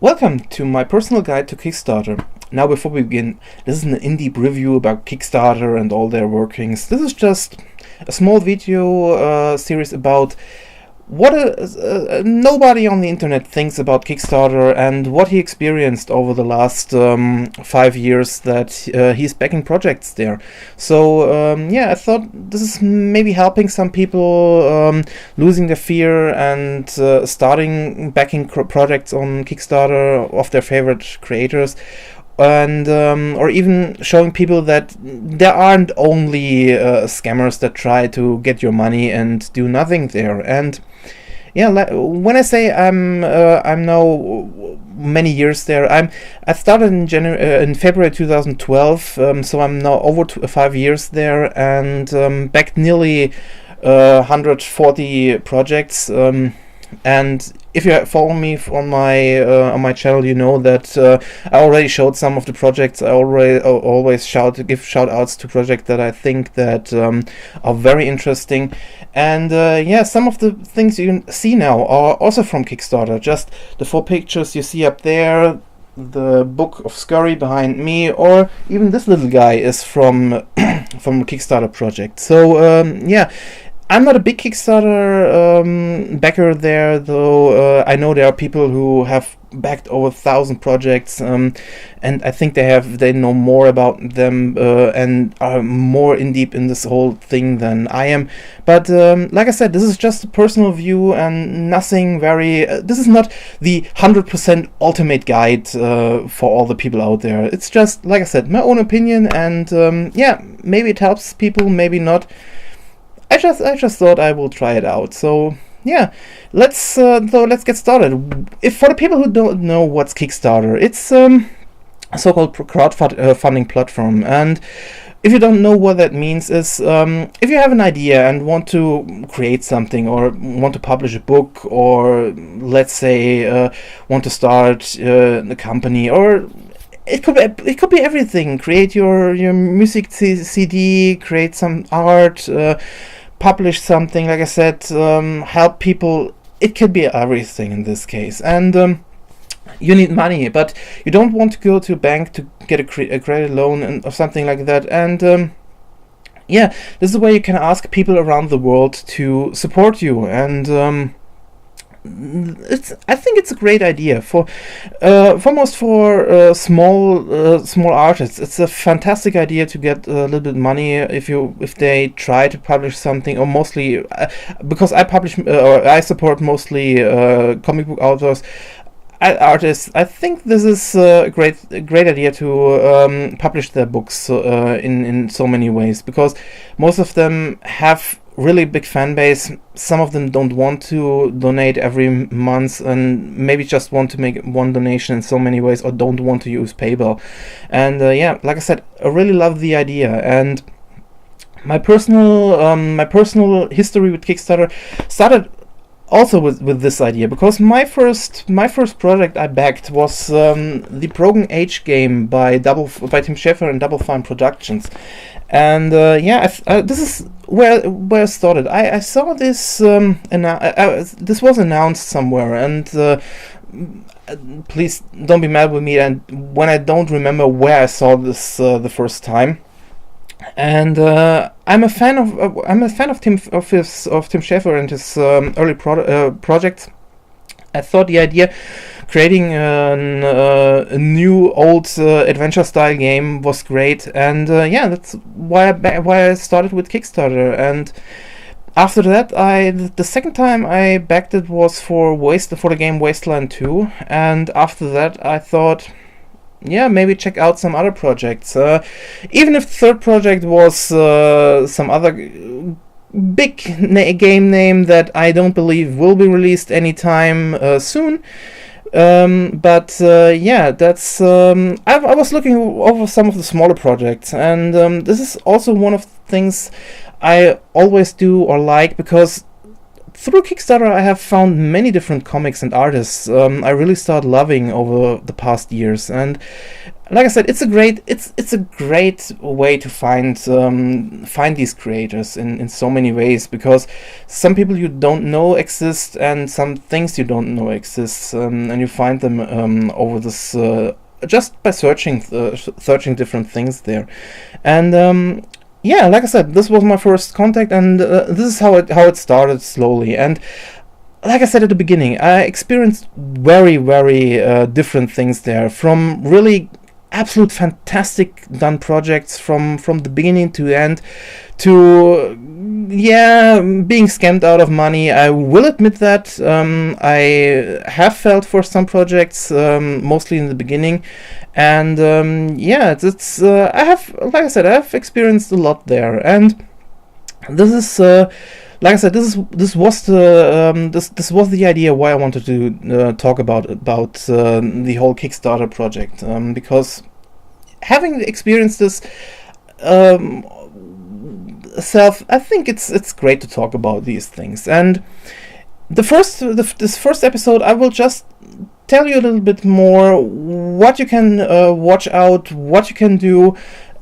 Welcome to my personal guide to Kickstarter. Now, before we begin, this is an in-depth review about Kickstarter and all their workings. This is just a small video series about what nobody on the internet thinks about Kickstarter and what he experienced over the last 5 years that he's backing projects there. So yeah, I thought this is maybe helping some people losing their fear and starting backing projects on Kickstarter of their favorite creators. And or even showing people that there aren't only scammers that try to get your money and do nothing there. And yeah, when I say I'm now many years there, I started in February 2012, so I'm now over 5 years there, and backed nearly 140 projects. And if you follow me on my channel, you know that I already showed some of the projects. I always give shout outs to projects that I think that are very interesting. And yeah, some of the things you see now are also from Kickstarter. Just the 4 pictures you see up there, the Book of Scurry behind me, or even this little guy is from from a Kickstarter project. So yeah. I'm not a big Kickstarter backer there, though I know there are people who have backed over 1,000 projects, and I think they know more about them and are more in deep in this whole thing than I am. But like I said, this is just a personal view and nothing very. This is not the 100% ultimate guide for all the people out there. It's just, like I said, my own opinion, and yeah, maybe it helps people, maybe not. I just thought I will try it out. So yeah, let's get started. If for the people who don't know what's Kickstarter, it's a so-called crowdfunding platform, and if you don't know what that means, is if you have an idea and want to create something, or want to publish a book, or let's say want to start a company, or it could be everything. Create your music CD, create some art, publish something. Like I said, help people. It could be everything in this case, and you need money, but you don't want to go to a bank to get a credit loan or something like that. And yeah, this is where you can ask people around the world to support you, and I think it's a great idea for foremost for small artists. It's a fantastic idea to get a little bit money if they try to publish something, or mostly because I publish or I support mostly comic book authors. Artists, I think this is a great idea to publish their books in so many ways, because most of them have really big fan base. Some of them don't want to donate every month and maybe just want to make one donation in so many ways, or don't want to use PayPal. And yeah, like I said, I really love the idea. And my personal history with Kickstarter started also with this idea, because my first project I backed was the Broken Age game by Tim Schafer and Double Fine Productions. And yeah, this is where I started. I saw this this was announced somewhere, and please don't be mad with me and when I don't remember where I saw this the first time. And I'm a fan of Tim Schafer and his early projects. I thought the idea creating a new old adventure style game was great, and yeah, that's why I started with Kickstarter. And after that, the second time I backed it was for the game Wasteland 2, and after that I thought, yeah, maybe check out some other projects. Even if the third project was some other big game name that I don't believe will be released anytime soon. But yeah, that's I was looking over some of the smaller projects, and this is also one of the things I always do or like, because through Kickstarter I have found many different comics and artists I really started loving over the past years. And like I said, it's a great way to find these creators in so many ways, because some people you don't know exist and some things you don't know exist, and you find them over this just by searching different things there. And yeah, like I said, this was my first contact, and this is how it started slowly. And like I said at the beginning, I experienced very different things there, from really absolute fantastic done projects from the beginning to the end, to being scammed out of money. I will admit that I have felt for some projects, mostly in the beginning, and it's I have, like I said, I have experienced a lot there. And this is like I said, this was the idea why I wanted to talk about the whole Kickstarter project, because having experienced this self, I think it's great to talk about these things. And this first episode, I will just tell you a little bit more what you can watch out, what you can do.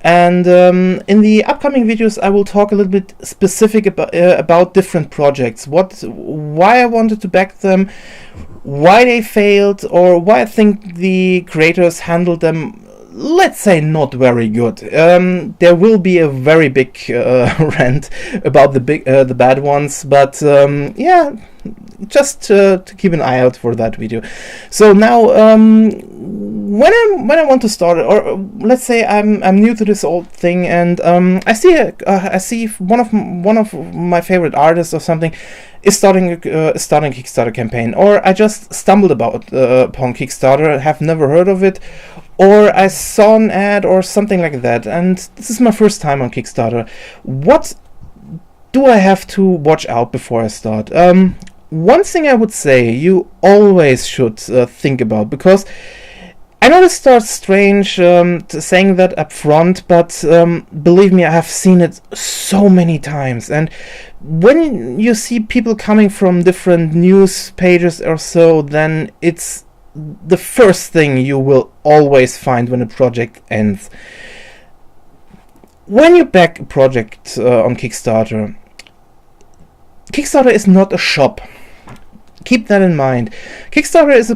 And in the upcoming videos, I will talk a little bit specific about different projects, why I wanted to back them, why they failed, or why I think the creators handled them, let's say, not very good. There will be a very big rant about the bad ones, but just to keep an eye out for that video. So now, when I want to start, or let's say I'm new to this old thing, and I see one of my favorite artists or something is starting a Kickstarter campaign, or I just stumbled upon Kickstarter, have never heard of it, or I saw an ad or something like that, and this is my first time on Kickstarter. What do I have to watch out before I start? One thing I would say you always should think about, because I know this starts strange saying that up front, but believe me, I have seen it so many times. And when you see people coming from different news pages or so, then it's the first thing you will always find when a project ends. When you back a project on Kickstarter, Kickstarter is not a shop. Keep that in mind. Kickstarter is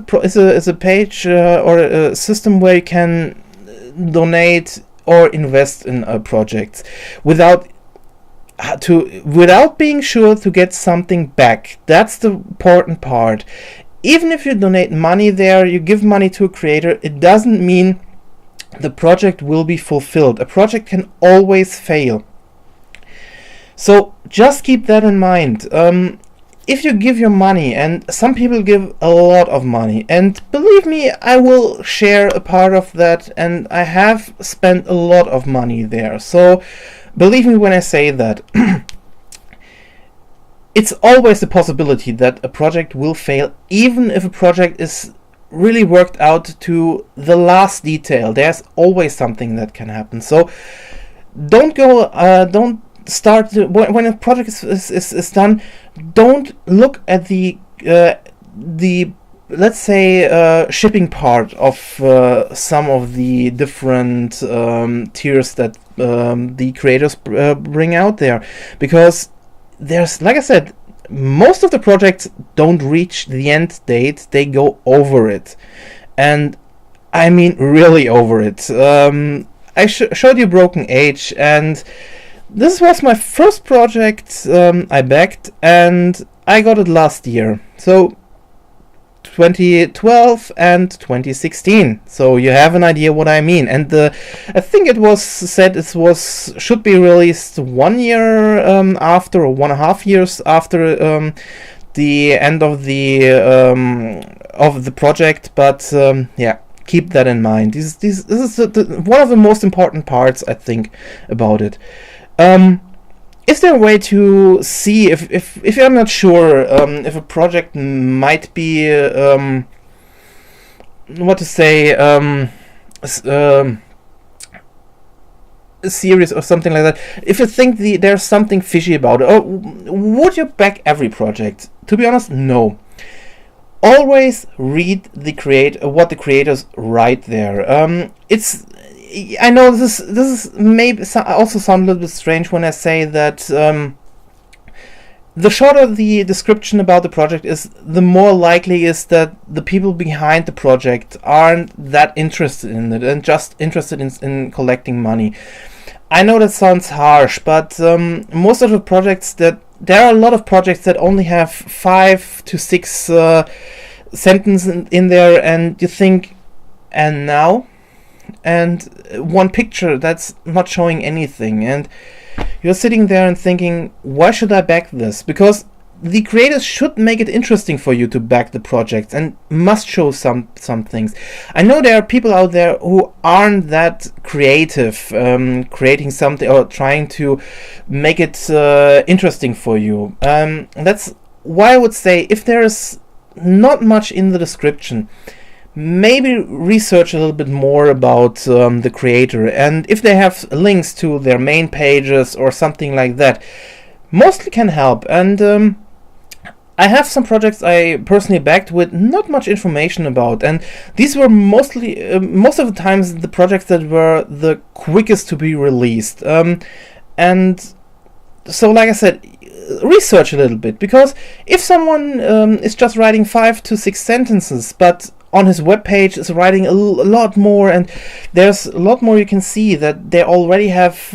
a page or a system where you can donate or invest in projects without being sure to get something back. That's the important part. Even if you donate money there, you give money to a creator, it doesn't mean the project will be fulfilled. A project can always fail. So just keep that in mind. If you give your money, and some people give a lot of money, and believe me, I will share a part of that, and I have spent a lot of money there. So believe me when I say that. It's always a possibility that a project will fail, even if a project is really worked out to the last detail. There's always something that can happen. So don't start when a project is done. Don't look at the let's say shipping part of some of the different tiers that the creators bring out there, because there's, like I said, most of the projects don't reach the end date. They go over it, and I mean really over it. I showed you Broken Age, and this was my first project I backed, and I got it last year. So 2012 and 2016. So you have an idea what I mean. And I think it was said should be released 1 year after, or 1.5 years after the end of the project. But yeah, keep that in mind. This is one of the most important parts, I think, about it. Is there a way to see if you're not sure if a project might be what to say, a series or something like that? If you think there's something fishy about it, or would you back every project? To be honest, no. always read what the creators write there. I know this is maybe also sound a little bit strange when I say that the shorter the description about the project is, the more likely is that the people behind the project aren't that interested in it and just interested in collecting money. I know that sounds harsh, but most of the projects there are a lot of projects that only have 5 to 6 sentences in there, and you think, and now? And one picture that's not showing anything, and you're sitting there and thinking, why should I back this? Because the creators should make it interesting for you to back the project and must show some things. I know there are people out there who aren't that creative, creating something or trying to make it interesting for you. That's why I would say, if there is not much in the description, maybe research a little bit more about the creator, and if they have links to their main pages or something like that, mostly can help. And I have some projects I personally backed with not much information about, and these were mostly most of the times the projects that were the quickest to be released. And so, like I said, research a little bit, because if someone is just writing 5 to 6 sentences, but on his webpage is writing a lot more, and there's a lot more you can see that they already have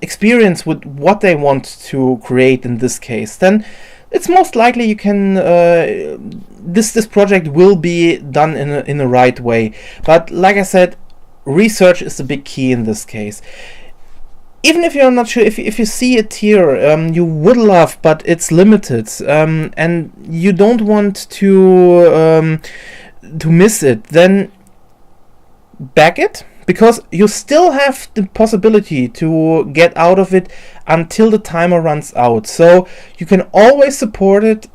experience with what they want to create in this case, then it's most likely you can this project will be done in a right way. But like I said, research is the big key in this case. Even if you're not sure, if you see a tier you would love, but it's limited, and you don't want to miss it, then back it, because you still have the possibility to get out of it until the timer runs out. So you can always support it,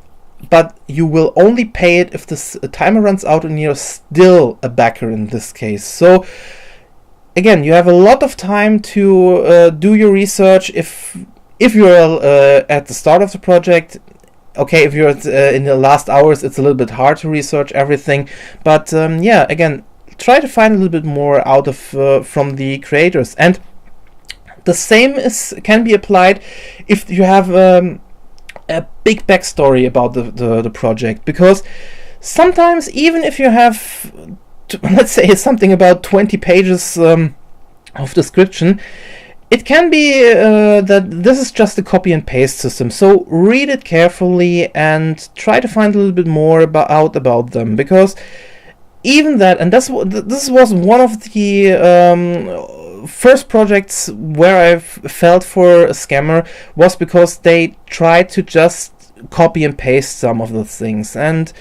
but you will only pay it if the timer runs out and you're still a backer in this case. So again, you have a lot of time to do your research if you're at the start of the project. Okay, if you're in the last hours, it's a little bit hard to research everything, but yeah, again, try to find a little bit more out of from the creators. And the same can be applied if you have a big backstory about the project, because sometimes even if you have let's say something about 20 pages of description, it can be that this is just a copy and paste system. So read it carefully and try to find a little bit more out about them, because even that, and this was one of the first projects where I felt for a scammer, was because they tried to just copy and paste some of the things. And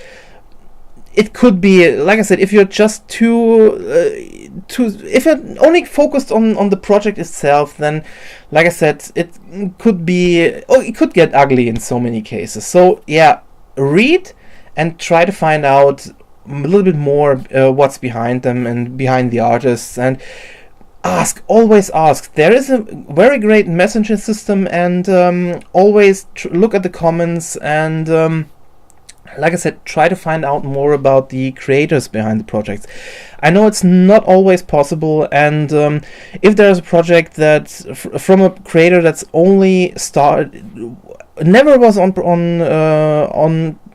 it could be, like I said, if you're just if you're only focused on the project itself, then, like I said, it could get ugly in so many cases. So yeah, read and try to find out a little bit more what's behind them and behind the artists, and always ask. There is a very great messenger system, and always look at the comments, and like I said, try to find out more about the creators behind the projects. I know it's not always possible, and if there's a project that from a creator that's only never was on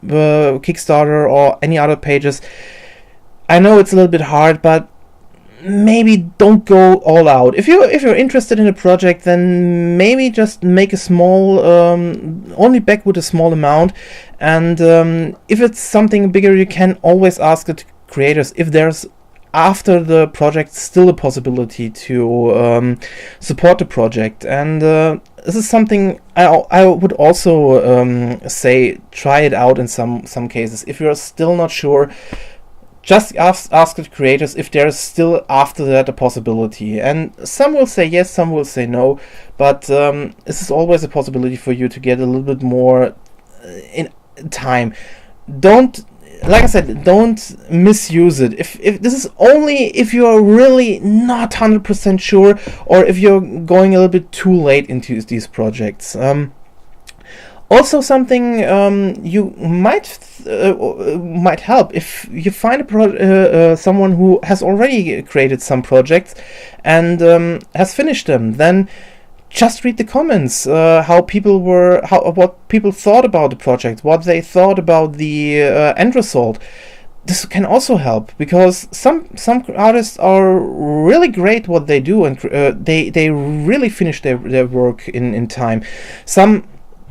Kickstarter or any other pages, I know it's a little bit hard, but maybe don't go all out. If you're interested in a project, then maybe just make a small only back with a small amount, and if it's something bigger, you can always ask the creators if there's after the project still a possibility to support the project. And this is something I would also say, try it out in some cases. If you're still not sure, just ask the creators if there is still after that a possibility. And some will say yes, some will say no, but this is always a possibility for you to get a little bit more in time. Like I said, don't misuse it. If this is only if you are really not 100% sure, or if you're going a little bit too late into these projects. Also, something you might help if you find someone who has already created some projects and has finished them. Then just read the comments, what people thought about the project, what they thought about the end result. This can also help, because some artists are really great what they do, and they really finish their work in time. Some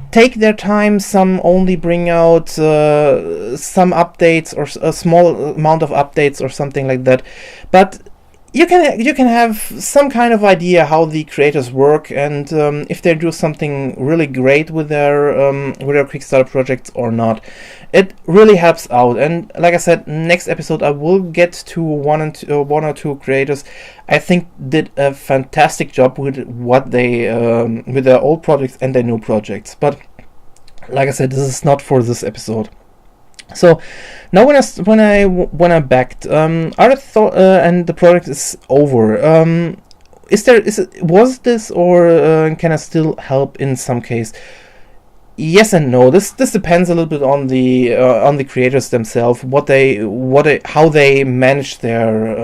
take their time, some only bring out some updates or a small amount of updates or something like that. But you can have some kind of idea how the creators work, and if they do something really great with their Kickstarter projects or not. It really helps out. And like I said, next episode I will get to one or two creators I think did a fantastic job with what they with their old projects and their new projects. But like I said, this is not for this episode. So now when I backed, and the project is over. Was this, or can I still help in some case? Yes and no. This depends a little bit on the creators themselves, how they manage their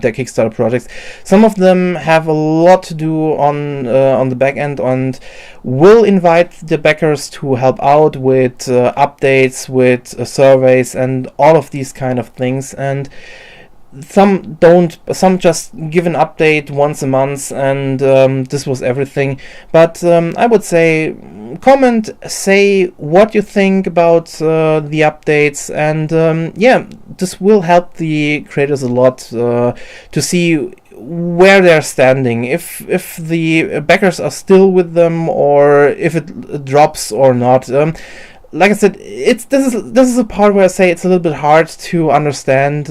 Kickstarter projects. Some of them have a lot to do on the back end and will invite the backers to help out with updates, with surveys, and all of these kind of things. And some don't. Some just give an update once a month, and this was everything. But I would say comment, say what you think about the updates, and this will help the creators a lot to see where they're standing, if the backers are still with them, or if it drops or not. Like I said, this is a part where I say it's a little bit hard to understand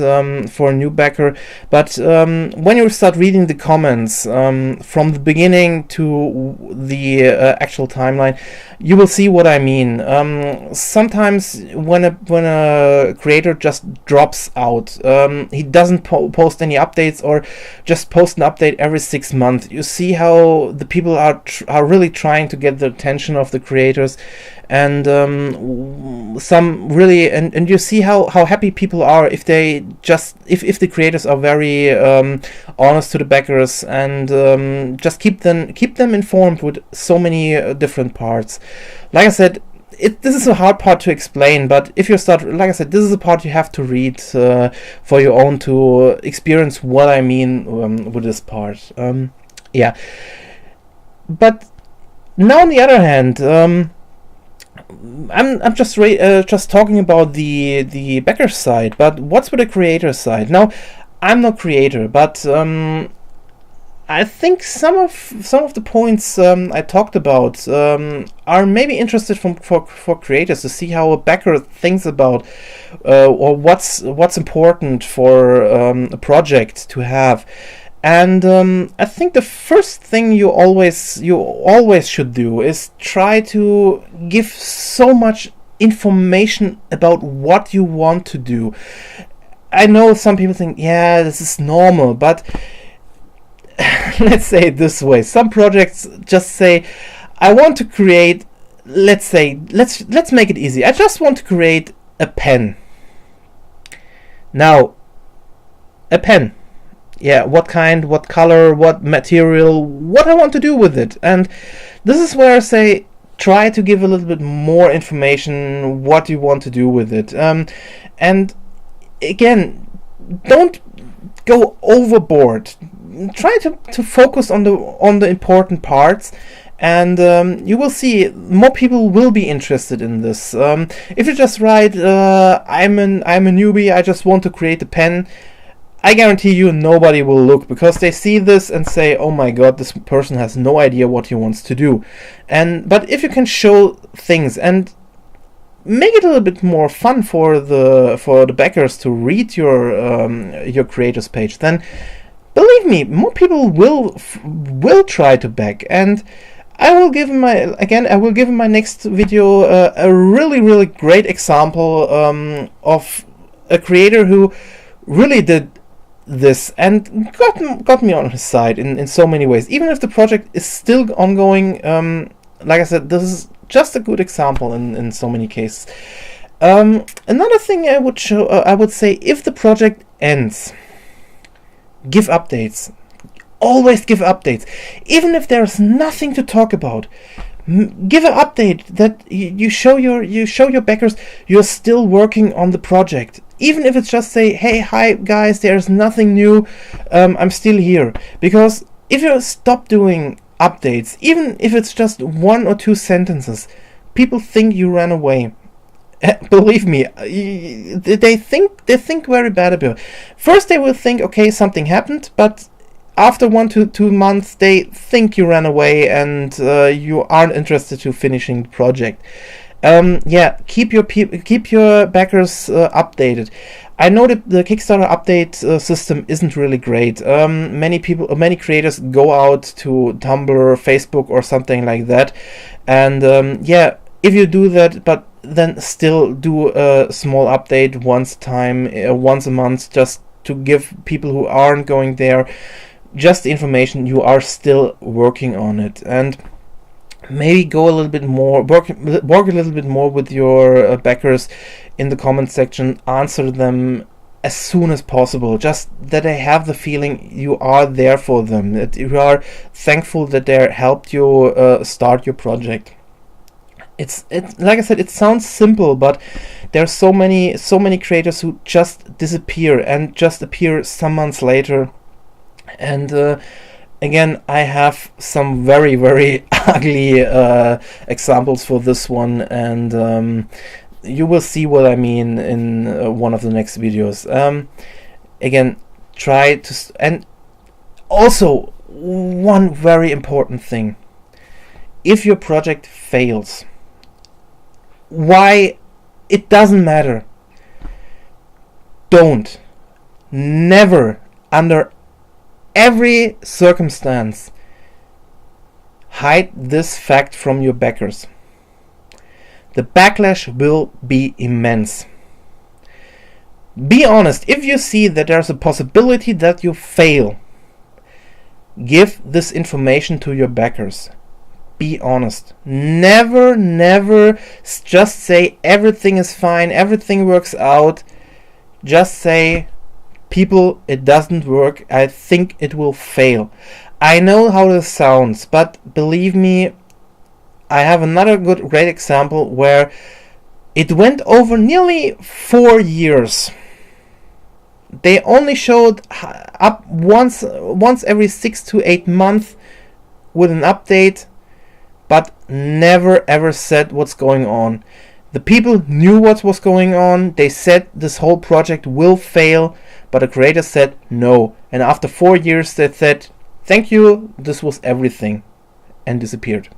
for a new backer. But when you start reading the comments from the beginning to the actual timeline, you will see what I mean. Sometimes when a creator just drops out, he doesn't post any updates, or just post an update every 6 months. You see how the people are really trying to get the attention of the creators. And some really, and you see how happy people are if they if the creators are very honest to the backers, and just keep them informed with so many different parts. Like I said, this is a hard part to explain, but if you start, like I said, this is a part you have to read for your own to experience what I mean with this part. Yeah, but now on the other hand. I'm just talking about the backer side, but what's with the creator side? Now, I'm no creator, but I think some of the points I talked about are maybe interested for creators to see how a backer thinks about or what's important for a project to have. And I think the first thing you always should do is try to give so much information about what you want to do. I know some people think, yeah, this is normal, but let's say it this way. Some projects just say, I want to create, let's make it easy. I just want to create a pen. Now, a pen. Yeah, what kind, what color, what material, what I want to do with it. And this is where I say, try to give a little bit more information what you want to do with it. And again, don't go overboard. Try to focus on the important parts, and you will see more people will be interested in this. If you just write, I'm a newbie, I just want to create a pen, I guarantee you nobody will look, because they see this and say, oh my god, this person has no idea what he wants to do. But if you can show things and make it a little bit more fun for the backers to read your creators page, then believe me, more people will try to back. And I will give in my next video a really great example of a creator who really did this and got me on his side in so many ways. Even if the project is still ongoing, like I said, this is just a good example in so many cases. Another thing I would say, if the project ends, give updates. Always give updates, even if there's nothing to talk about. Give an update that you show your backers you're still working on the project. Even if it's just say, hey, hi guys, there's nothing new, I'm still here. Because if you stop doing updates, even if it's just 1 or 2 sentences, people think you ran away. Believe me, they think very bad about it. First they will think, okay, something happened, but after 1 to 2 months, they think you ran away and you aren't interested to finishing the project. Keep your backers updated. I know that the Kickstarter update system isn't really great. Many creators go out to Tumblr, Facebook, or something like that, and if you do that, but then still do a small update once a month, just to give people who aren't going there just the information you are still working on it. And maybe go a little bit more, work a little bit more with your backers in the comment section. Answer them as soon as possible, just that they have the feeling you are there for them, that you are thankful that they helped you start your project. It's like I said, it sounds simple, but there's so many creators who just disappear and just appear some months later. And again, I have some very, very ugly examples for this one, and you will see what I mean in one of the next videos. Again, try to... And also, one very important thing. If your project fails, why? It doesn't matter. Don't. Never, under every circumstance, hide this fact from your backers. The backlash will be immense. Be honest. If you see that there's a possibility that you fail, give this information to your backers. Be honest. Never just say everything is fine, everything works out. Just say, people, it doesn't work, I think it will fail. I know how this sounds, but believe me, I have another great example where it went over nearly 4 years. They only showed up once every 6 to 8 months with an update, but never ever said what's going on. The people knew what was going on. They said this whole project will fail, but the creator said no. And after 4 years they said, thank you, this was everything, and disappeared.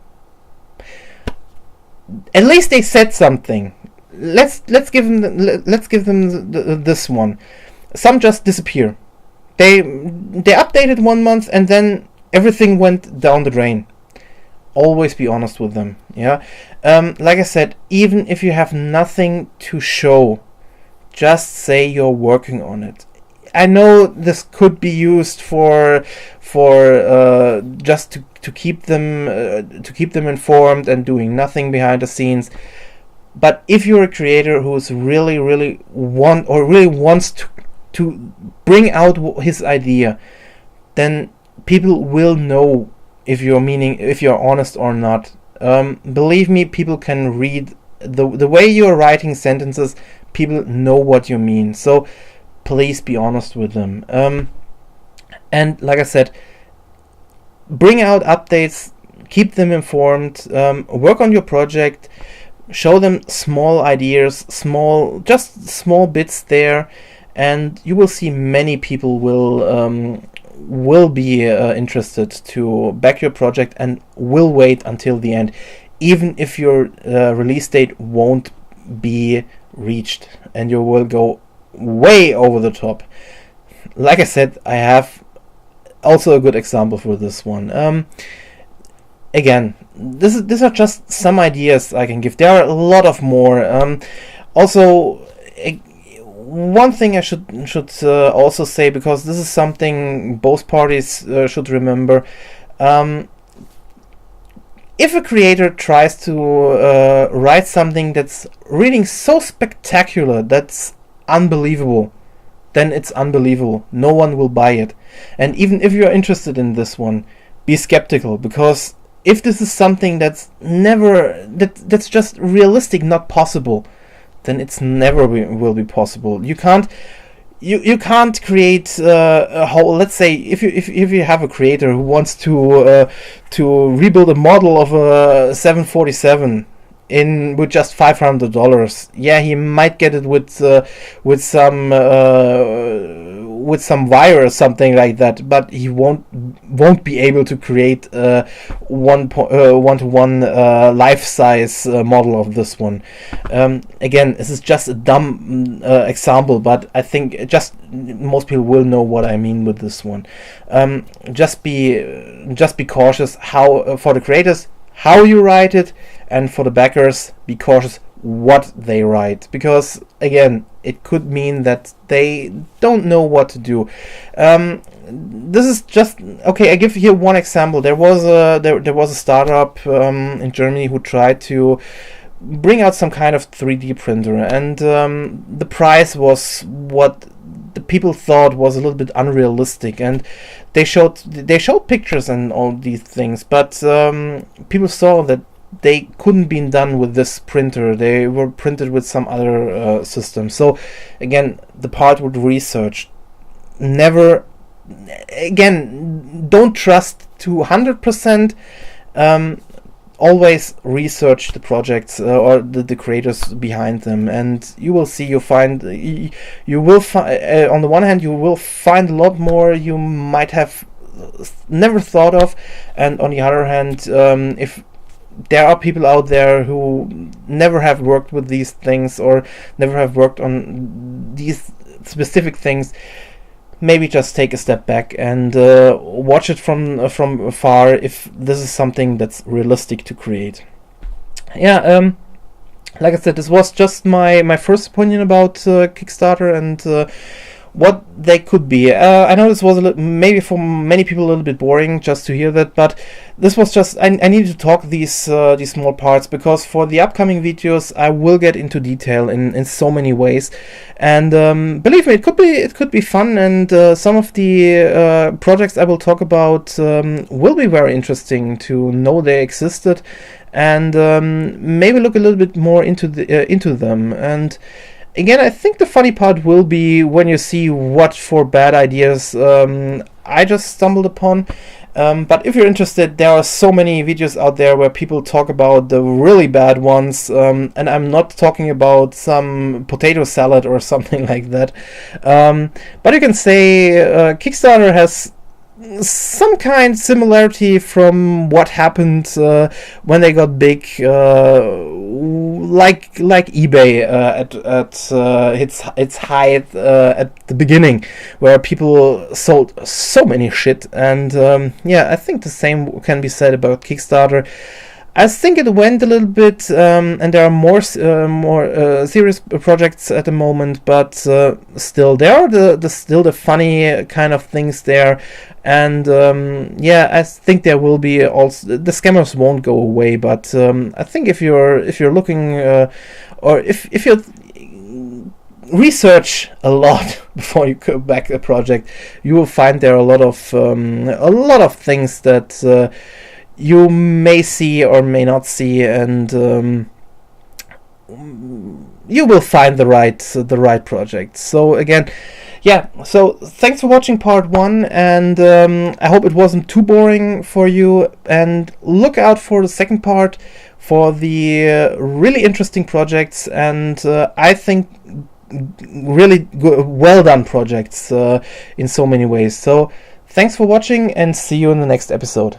At least they said something. Let's give them this one. Some just disappear. They updated 1 month and then everything went down the drain. Always be honest with them. Yeah. Like I said, even if you have nothing to show, just say you're working on it. I know this could be used for just to keep them informed and doing nothing behind the scenes. But if you're a creator who's really wants to bring out his idea, then people will know if you're honest or not. Believe me, people can read the way you're writing sentences. People know what you mean. So please be honest with them. And like I said, bring out updates, keep them informed, work on your project, show them small ideas, small bits there, and you will see many people will be interested to back your project and will wait until the end, even if your release date won't be reached and you will go way over the top. Like I said, I have also a good example for this one. Again, these are just some ideas I can give. There are a lot of more. Also, one thing I should also say, because this is something both parties should remember. if a creator tries to write something that's reading so spectacular, that's unbelievable, then it's unbelievable. No one will buy it. And even if you're interested in this one, be skeptical, because if this is something that's that's just realistic, not possible, then it's never will be possible. You can't create a whole. Let's say if you have a creator who wants to rebuild a model of a 747 with just $500, yeah, he might get it with some wire or something like that, but he won't be able to create a one-to-one life-size model of this one. Again, this is just a dumb example, but I think just most people will know what I mean with this one. Just be cautious how for the creators how you write it, and for the backers, be cautious what they write, because again, it could mean that they don't know what to do. This is just okay. I give here one example. There was a startup in Germany who tried to bring out some kind of 3D printer, and the price was what the people thought was a little bit unrealistic, and they showed pictures and all these things, but people saw that they couldn't be done with this printer. They were printed with some other system. So again, the part with research, never again, don't trust to 100%. Always research the projects or the creators behind them, and you will see you will find on the one hand you will find a lot more you might have never thought of, and on the other hand, if there are people out there who never have worked with these things or never have worked on these specific things, maybe just take a step back and watch it from afar if this is something that's realistic to create. Yeah, like I said, this was just my first opinion about Kickstarter and what they could be. I know this was maybe for many people a little bit boring just to hear that, but this was just I needed to talk these small parts, because for the upcoming videos I will get into detail in so many ways, and believe me, it could be fun, and some of the projects I will talk about will be very interesting to know they existed, and maybe look a little bit more into them. And again, I think the funny part will be when you see what for bad ideas I just stumbled upon. But if you're interested, there are so many videos out there where people talk about the really bad ones, and I'm not talking about some potato salad or something like that. But you can say Kickstarter has some kind of similarity from what happened when they got big, like eBay at its height at the beginning, where people sold so many shit. And yeah, I think the same can be said about Kickstarter. I think it went a little bit, and there are more serious projects at the moment, but still there are still the funny kind of things there, and yeah, I think there will be also the scammers won't go away, but I think if you're looking or if you research a lot before you go back a project, you will find there are a lot of things that you may see or may not see, and you will find the right project. So again, yeah, so thanks for watching part 1, and I hope it wasn't too boring for you, and look out for the second part for the really interesting projects, and I think really well done projects in so many ways. So thanks for watching, and see you in the next episode.